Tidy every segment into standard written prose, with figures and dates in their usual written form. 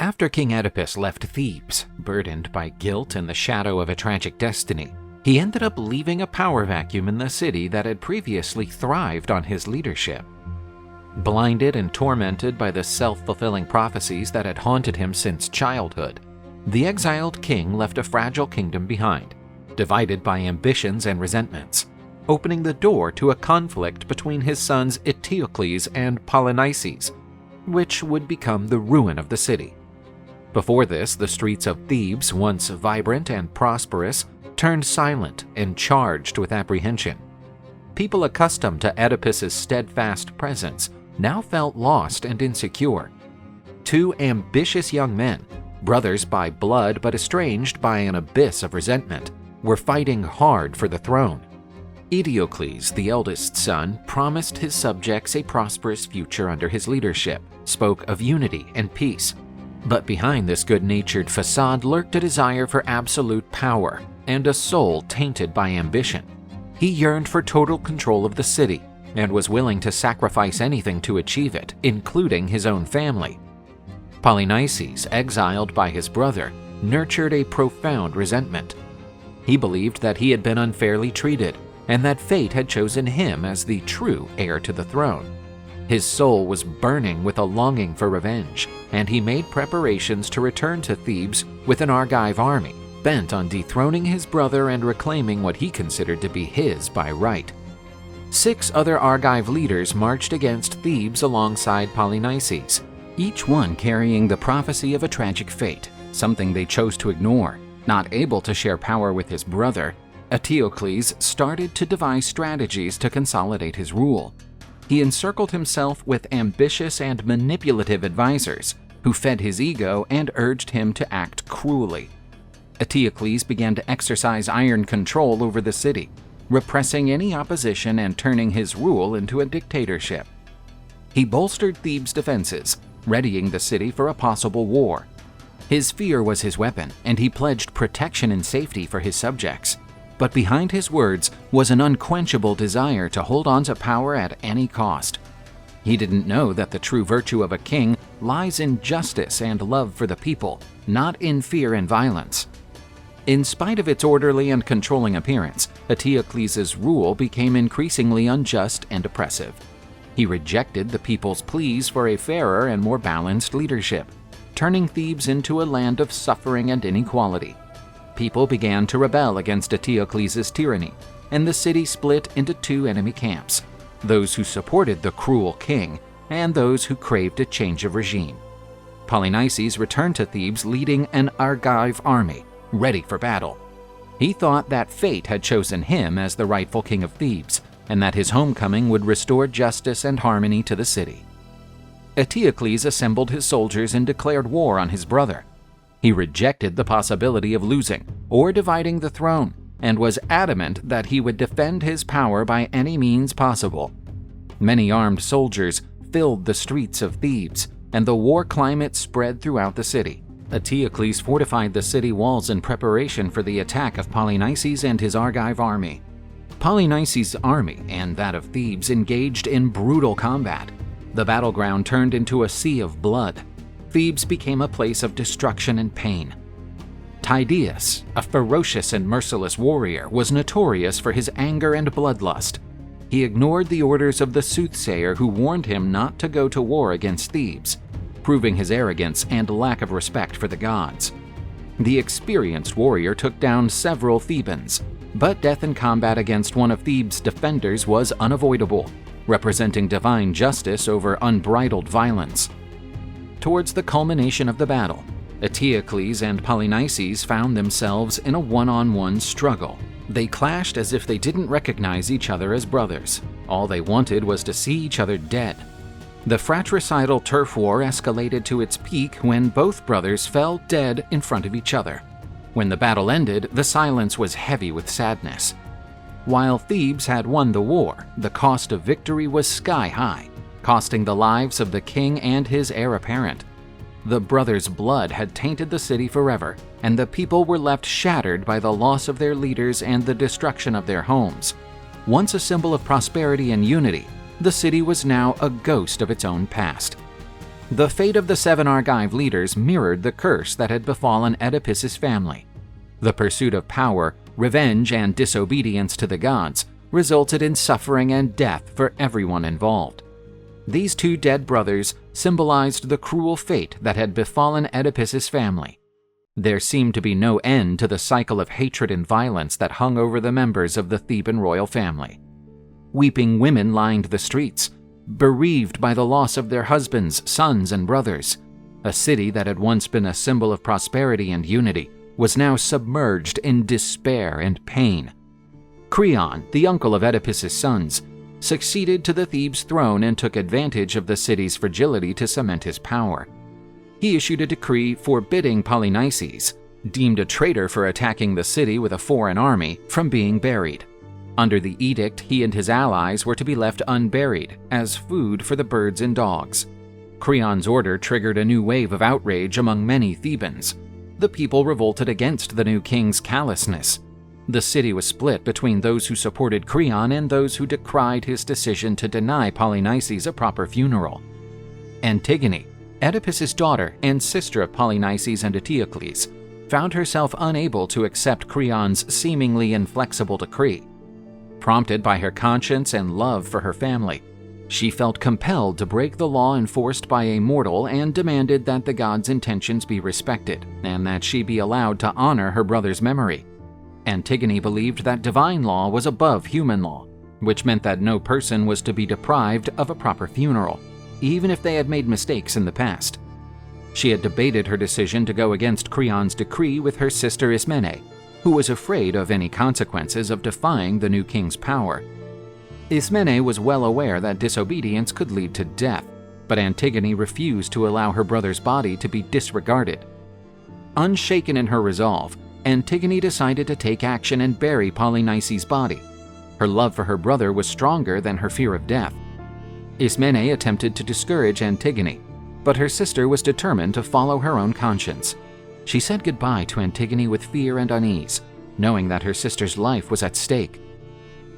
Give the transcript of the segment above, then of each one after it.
After King Oedipus left Thebes, burdened by guilt and the shadow of a tragic destiny, he ended up leaving a power vacuum in the city that had previously thrived on his leadership. Blinded and tormented by the self-fulfilling prophecies that had haunted him since childhood, the exiled king left a fragile kingdom behind, divided by ambitions and resentments, opening the door to a conflict between his sons Eteocles and Polynices, which would become the ruin of the city. Before this, the streets of Thebes, once vibrant and prosperous, turned silent and charged with apprehension. People accustomed to Oedipus's steadfast presence now felt lost and insecure. Two ambitious young men, brothers by blood but estranged by an abyss of resentment, were fighting hard for the throne. Eteocles, the eldest son, promised his subjects a prosperous future under his leadership, spoke of unity and peace. But behind this good-natured facade lurked a desire for absolute power and a soul tainted by ambition. He yearned for total control of the city and was willing to sacrifice anything to achieve it, including his own family. Polynices, exiled by his brother, nurtured a profound resentment. He believed that he had been unfairly treated and that fate had chosen him as the true heir to the throne. His soul was burning with a longing for revenge, and he made preparations to return to Thebes with an Argive army, bent on dethroning his brother and reclaiming what he considered to be his by right. 6 other Argive leaders marched against Thebes alongside Polynices, each one carrying the prophecy of a tragic fate, something they chose to ignore. Not able to share power with his brother, Eteocles started to devise strategies to consolidate his rule. He encircled himself with ambitious and manipulative advisors who fed his ego and urged him to act cruelly. Eteocles began to exercise iron control over the city, repressing any opposition and turning his rule into a dictatorship. He bolstered Thebes' defenses, readying the city for a possible war. His fear was his weapon, and he pledged protection and safety for his subjects. But behind his words was an unquenchable desire to hold on to power at any cost. He didn't know that the true virtue of a king lies in justice and love for the people, not in fear and violence. In spite of its orderly and controlling appearance, Eteocles' rule became increasingly unjust and oppressive. He rejected the people's pleas for a fairer and more balanced leadership, turning Thebes into a land of suffering and inequality. People began to rebel against Eteocles' tyranny, and the city split into 2 enemy camps, those who supported the cruel king and those who craved a change of regime. Polynices returned to Thebes leading an Argive army, ready for battle. He thought that fate had chosen him as the rightful king of Thebes, and that his homecoming would restore justice and harmony to the city. Eteocles assembled his soldiers and declared war on his brother. He rejected the possibility of losing or dividing the throne, and was adamant that he would defend his power by any means possible. Many armed soldiers filled the streets of Thebes, and the war climate spread throughout the city. Eteocles fortified the city walls in preparation for the attack of Polynices and his Argive army. Polynices' army and that of Thebes engaged in brutal combat. The battleground turned into a sea of blood. Thebes became a place of destruction and pain. Tydeus, a ferocious and merciless warrior, was notorious for his anger and bloodlust. He ignored the orders of the soothsayer who warned him not to go to war against Thebes, proving his arrogance and lack of respect for the gods. The experienced warrior took down several Thebans, but death in combat against one of Thebes' defenders was unavoidable, representing divine justice over unbridled violence. Towards the culmination of the battle, Eteocles and Polynices found themselves in a one-on-one struggle. They clashed as if they didn't recognize each other as brothers. All they wanted was to see each other dead. The fratricidal turf war escalated to its peak when both brothers fell dead in front of each other. When the battle ended, the silence was heavy with sadness. While Thebes had won the war, the cost of victory was sky-high, costing the lives of the king and his heir apparent. The brothers' blood had tainted the city forever, and the people were left shattered by the loss of their leaders and the destruction of their homes. Once a symbol of prosperity and unity, the city was now a ghost of its own past. The fate of the 7 Argive leaders mirrored the curse that had befallen Oedipus's family. The pursuit of power, revenge, and disobedience to the gods resulted in suffering and death for everyone involved. These 2 dead brothers symbolized the cruel fate that had befallen Oedipus's family. There seemed to be no end to the cycle of hatred and violence that hung over the members of the Theban royal family. Weeping women lined the streets, bereaved by the loss of their husbands, sons, and brothers. A city that had once been a symbol of prosperity and unity was now submerged in despair and pain. Creon, the uncle of Oedipus's sons, succeeded to the Thebes throne and took advantage of the city's fragility to cement his power. He issued a decree forbidding Polynices, deemed a traitor for attacking the city with a foreign army, from being buried. Under the edict, he and his allies were to be left unburied, as food for the birds and dogs. Creon's order triggered a new wave of outrage among many Thebans. The people revolted against the new king's callousness. The city was split between those who supported Creon and those who decried his decision to deny Polynices a proper funeral. Antigone, Oedipus's daughter and sister of Polynices and Eteocles, found herself unable to accept Creon's seemingly inflexible decree. Prompted by her conscience and love for her family, she felt compelled to break the law enforced by a mortal and demanded that the god's intentions be respected and that she be allowed to honor her brother's memory. Antigone believed that divine law was above human law, which meant that no person was to be deprived of a proper funeral, even if they had made mistakes in the past. She had debated her decision to go against Creon's decree with her sister Ismene, who was afraid of any consequences of defying the new king's power. Ismene was well aware that disobedience could lead to death, but Antigone refused to allow her brother's body to be disregarded. Unshaken in her resolve, Antigone decided to take action and bury Polynices' body. Her love for her brother was stronger than her fear of death. Ismene attempted to discourage Antigone, but her sister was determined to follow her own conscience. She said goodbye to Antigone with fear and unease, knowing that her sister's life was at stake.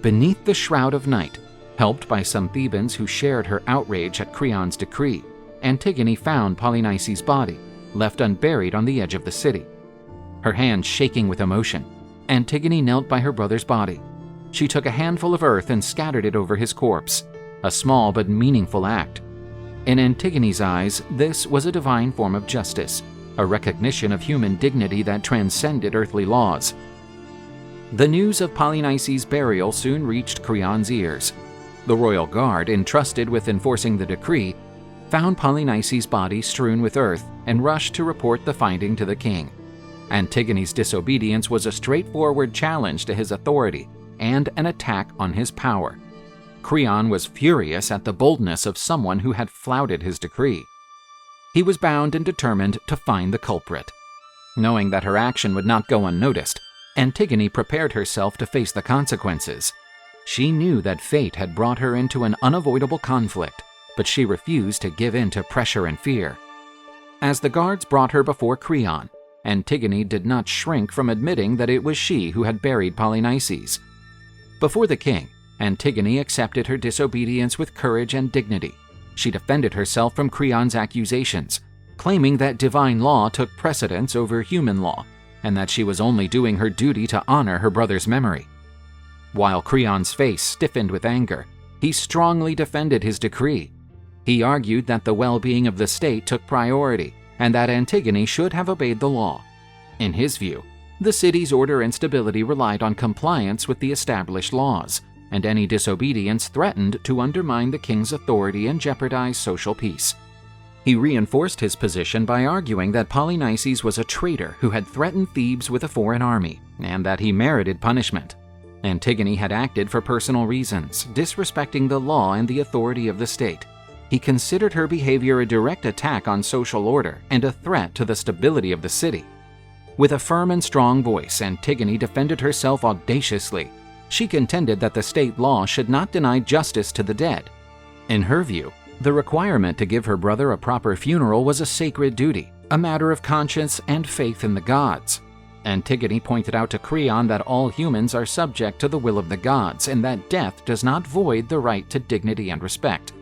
Beneath the shroud of night, helped by some Thebans who shared her outrage at Creon's decree, Antigone found Polynices' body, left unburied on the edge of the city. Her hands shaking with emotion, Antigone knelt by her brother's body. She took a handful of earth and scattered it over his corpse, a small but meaningful act. In Antigone's eyes, this was a divine form of justice, a recognition of human dignity that transcended earthly laws. The news of Polynices' burial soon reached Creon's ears. The royal guard, entrusted with enforcing the decree, found Polynices' body strewn with earth and rushed to report the finding to the king. Antigone's disobedience was a straightforward challenge to his authority and an attack on his power. Creon was furious at the boldness of someone who had flouted his decree. He was bound and determined to find the culprit. Knowing that her action would not go unnoticed, Antigone prepared herself to face the consequences. She knew that fate had brought her into an unavoidable conflict, but she refused to give in to pressure and fear. As the guards brought her before Creon, Antigone did not shrink from admitting that it was she who had buried Polynices. Before the king, Antigone accepted her disobedience with courage and dignity. She defended herself from Creon's accusations, claiming that divine law took precedence over human law, and that she was only doing her duty to honor her brother's memory. While Creon's face stiffened with anger, he strongly defended his decree. He argued that the well-being of the state took priority, and that Antigone should have obeyed the law. In his view, the city's order and stability relied on compliance with the established laws, and any disobedience threatened to undermine the king's authority and jeopardize social peace. He reinforced his position by arguing that Polynices was a traitor who had threatened Thebes with a foreign army, and that he merited punishment. Antigone had acted for personal reasons, disrespecting the law and the authority of the state. He considered her behavior a direct attack on social order and a threat to the stability of the city. With a firm and strong voice, Antigone defended herself audaciously. She contended that the state law should not deny justice to the dead. In her view, the requirement to give her brother a proper funeral was a sacred duty, a matter of conscience and faith in the gods. Antigone pointed out to Creon that all humans are subject to the will of the gods and that death does not void the right to dignity and respect.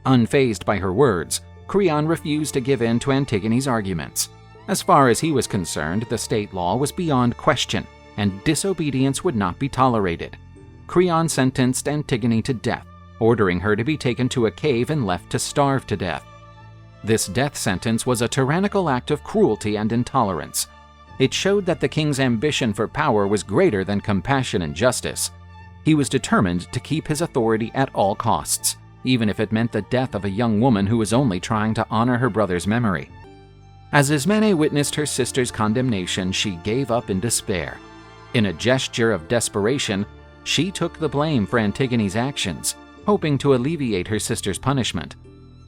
Unfazed by her words, Creon refused to give in to Antigone's arguments. As far as he was concerned, the state law was beyond question, and disobedience would not be tolerated. Creon sentenced Antigone to death, ordering her to be taken to a cave and left to starve to death. This death sentence was a tyrannical act of cruelty and intolerance. It showed that the king's ambition for power was greater than compassion and justice. He was determined to keep his authority at all costs, even if it meant the death of a young woman who was only trying to honor her brother's memory. As Ismene witnessed her sister's condemnation, she gave up in despair. In a gesture of desperation, she took the blame for Antigone's actions, hoping to alleviate her sister's punishment.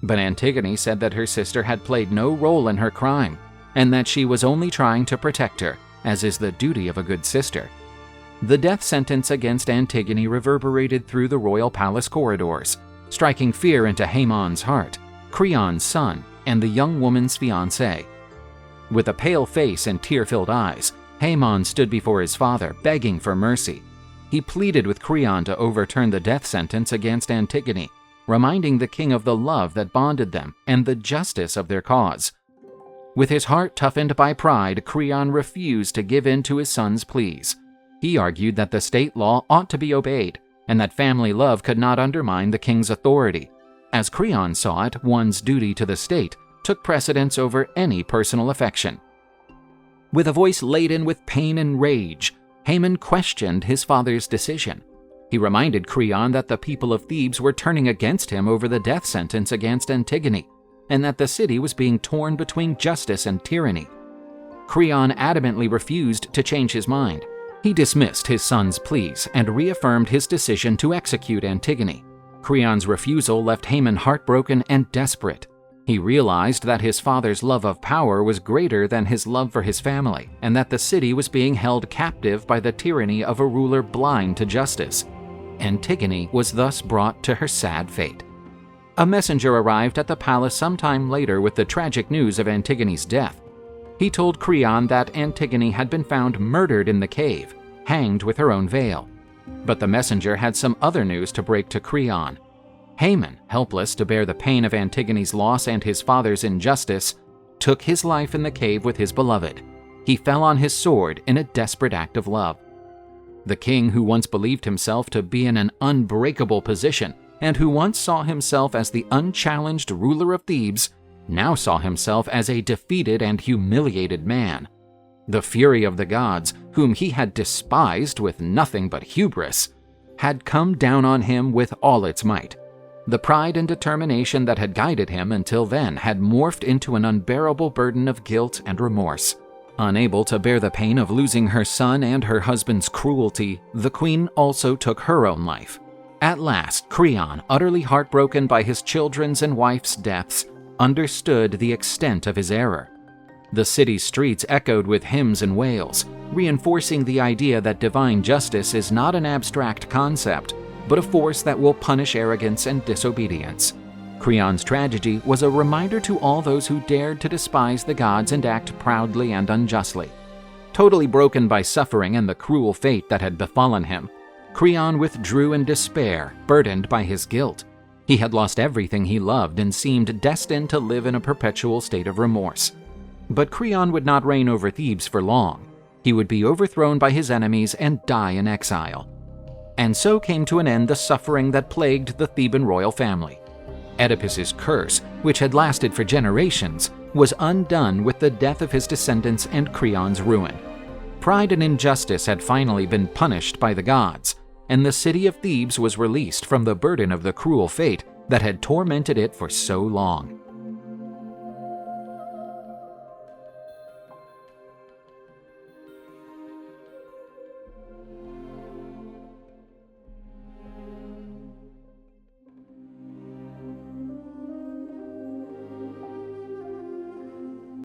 But Antigone said that her sister had played no role in her crime, and that she was only trying to protect her, as is the duty of a good sister. The death sentence against Antigone reverberated through the royal palace corridors, striking fear into Haemon's heart, Creon's son, and the young woman's fiancé. With a pale face and tear-filled eyes, Haemon stood before his father, begging for mercy. He pleaded with Creon to overturn the death sentence against Antigone, reminding the king of the love that bonded them and the justice of their cause. With his heart toughened by pride, Creon refused to give in to his son's pleas. He argued that the state law ought to be obeyed, and that family love could not undermine the king's authority. As Creon saw it, one's duty to the state took precedence over any personal affection. With a voice laden with pain and rage, Haemon questioned his father's decision. He reminded Creon that the people of Thebes were turning against him over the death sentence against Antigone, and that the city was being torn between justice and tyranny. Creon adamantly refused to change his mind. He dismissed his son's pleas and reaffirmed his decision to execute Antigone. Creon's refusal left Haemon heartbroken and desperate. He realized that his father's love of power was greater than his love for his family, and that the city was being held captive by the tyranny of a ruler blind to justice. Antigone was thus brought to her sad fate. A messenger arrived at the palace sometime later with the tragic news of Antigone's death. He told Creon that Antigone had been found murdered in the cave, hanged with her own veil. But the messenger had some other news to break to Creon. Haemon, helpless to bear the pain of Antigone's loss and his father's injustice, took his life in the cave with his beloved. He fell on his sword in a desperate act of love. The king, who once believed himself to be in an unbreakable position, and who once saw himself as the unchallenged ruler of Thebes, now saw himself as a defeated and humiliated man. The fury of the gods, whom he had despised with nothing but hubris, had come down on him with all its might. The pride and determination that had guided him until then had morphed into an unbearable burden of guilt and remorse. Unable to bear the pain of losing her son and her husband's cruelty, the queen also took her own life. At last, Creon, utterly heartbroken by his children's and wife's deaths, understood the extent of his error. The city's streets echoed with hymns and wails, reinforcing the idea that divine justice is not an abstract concept, but a force that will punish arrogance and disobedience. Creon's tragedy was a reminder to all those who dared to despise the gods and act proudly and unjustly. Totally broken by suffering and the cruel fate that had befallen him, Creon withdrew in despair, burdened by his guilt. He had lost everything he loved and seemed destined to live in a perpetual state of remorse. But Creon would not reign over Thebes for long. He would be overthrown by his enemies and die in exile. And so came to an end the suffering that plagued the Theban royal family. Oedipus's curse, which had lasted for generations, was undone with the death of his descendants and Creon's ruin. Pride and injustice had finally been punished by the gods, and the city of Thebes was released from the burden of the cruel fate that had tormented it for so long.